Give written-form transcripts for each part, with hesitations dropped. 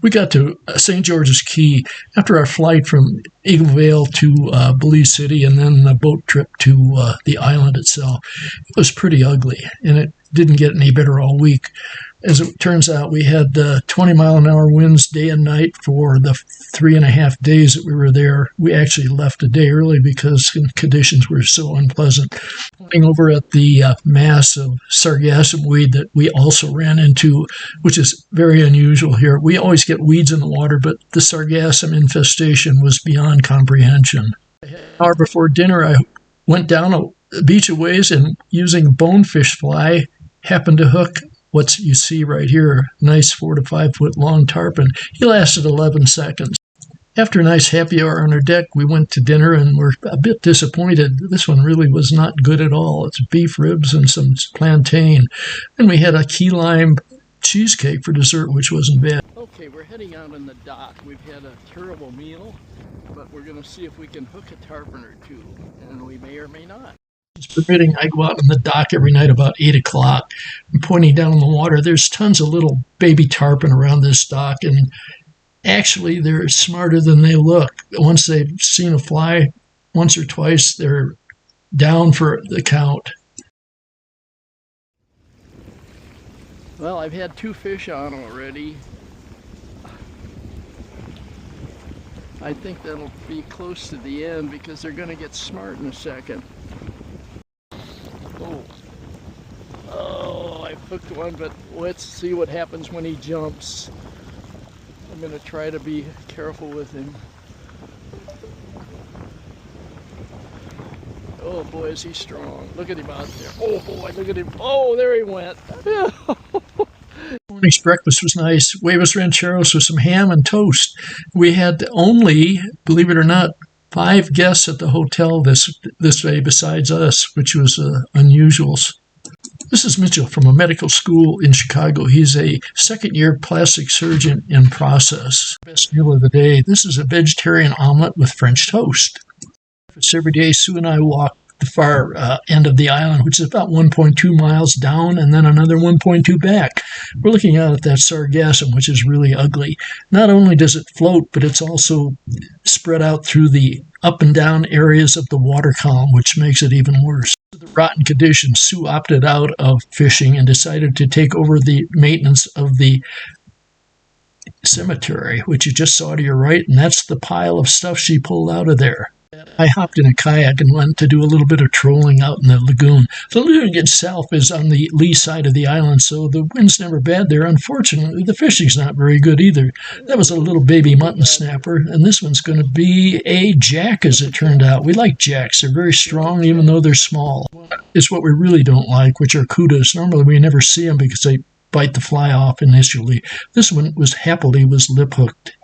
We got to St. George's Caye after our flight from Eagle Vale to Belize City and then the boat trip to the island itself. It was pretty ugly, and it didn't get any better all week. As it turns out, we had 20-mile-an-hour winds day and night for the 3.5 days that we were there. We actually left a day early because conditions were so unpleasant. Looking over at the mass of Sargassum weed that we also ran into, which is very unusual here. We always get weeds in the water, but the Sargassum infestation was beyond comprehension. An hour before dinner, I went down a beach a ways and using a bonefish fly, happened to hook what you see right here, nice 4 to 5 foot long tarpon. He lasted 11 seconds. After a nice happy hour on our deck, we went to dinner and were a bit disappointed. This one really was not good at all. It's beef ribs and some plantain. And we had a key lime cheesecake for dessert, which wasn't bad. Okay, we're heading out on the dock. We've had a terrible meal, but we're going to see if we can hook a tarpon or two, and we may or may not. It's permitting. I go out on the dock every night about 8 o'clock. I'm pointing down in the water. There's tons of little baby tarpon around this dock, and actually they're smarter than they look. Once they've seen a fly once or twice, they're down for the count. Well, I've had 2 fish on already. I think that'll be close to the end because they're going to get smart in a second. Oh, I hooked one, but let's see what happens when he jumps. I'm going to try to be careful with him. Oh boy, is he strong. Look at him out there. Oh boy, look at him. Oh, there he went. Morning's breakfast was nice. Huevos rancheros with some ham and toast. We had only, believe it or not, 5 guests at the hotel this day besides us, which was unusual. This is Mitchell from a medical school in Chicago. He's a second-year plastic surgeon in process. Best meal of the day. This is a vegetarian omelet with French toast. Every day, Sue and I walk the far end of the island, which is about 1.2 miles down and then another 1.2 back. We're looking out at that Sargassum, which is really ugly. Not only does it float, but it's also spread out through the up and down areas of the water column, which makes it even worse. The rotten conditions, Sue opted out of fishing and decided to take over the maintenance of the cemetery, which you just saw to your right, and that's the pile of stuff she pulled out of there. I hopped in a kayak and went to do a little bit of trolling out in the lagoon. The lagoon itself is on the lee side of the island, so the wind's never bad there. Unfortunately, the fishing's not very good either. That was a little baby mutton snapper, and this one's going to be a jack, as it turned out. We like jacks. They're very strong, even though they're small. It's what we really don't like, which are kudas. Normally, we never see them because they bite the fly off initially. This one was lip hooked,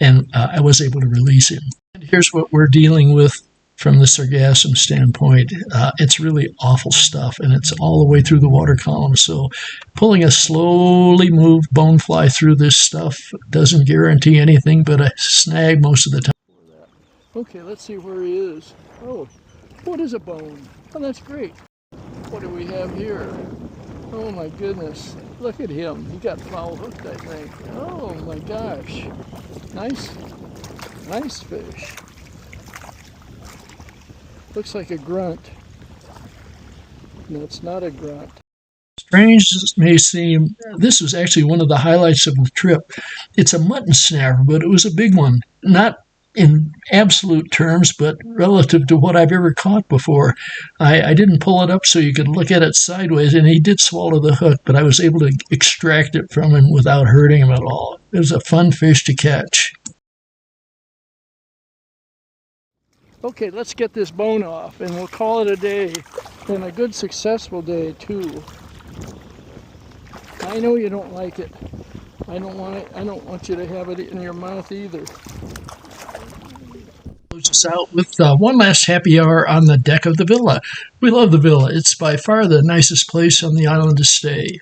and I was able to release him. And here's what we're dealing with from the Sargassum standpoint. It's really awful stuff, and it's all the way through the water column. So pulling a slowly moved bone fly through this stuff doesn't guarantee anything but a snag most of the time. Okay, let's see where he is. Oh, what is a bone? Oh, that's great. What do we have here? Oh my goodness, look at him. He got foul hooked, I think. Oh my gosh. Nice fish. Looks like a grunt. No, it's not a grunt. Strange as it may seem, this was actually one of the highlights of the trip. It's a mutton snapper, but it was a big one. Not in absolute terms, but relative to what I've ever caught before. I didn't pull it up so you could look at it sideways, and he did swallow the hook, but I was able to extract it from him without hurting him at all. It was a fun fish to catch. Okay, let's get this bone off, and we'll call it a day, and a good successful day too. I know you don't like it. I don't want you to have it in your mouth either. Close us out with one last happy hour on the deck of the villa. We love the villa. It's by far the nicest place on the island to stay.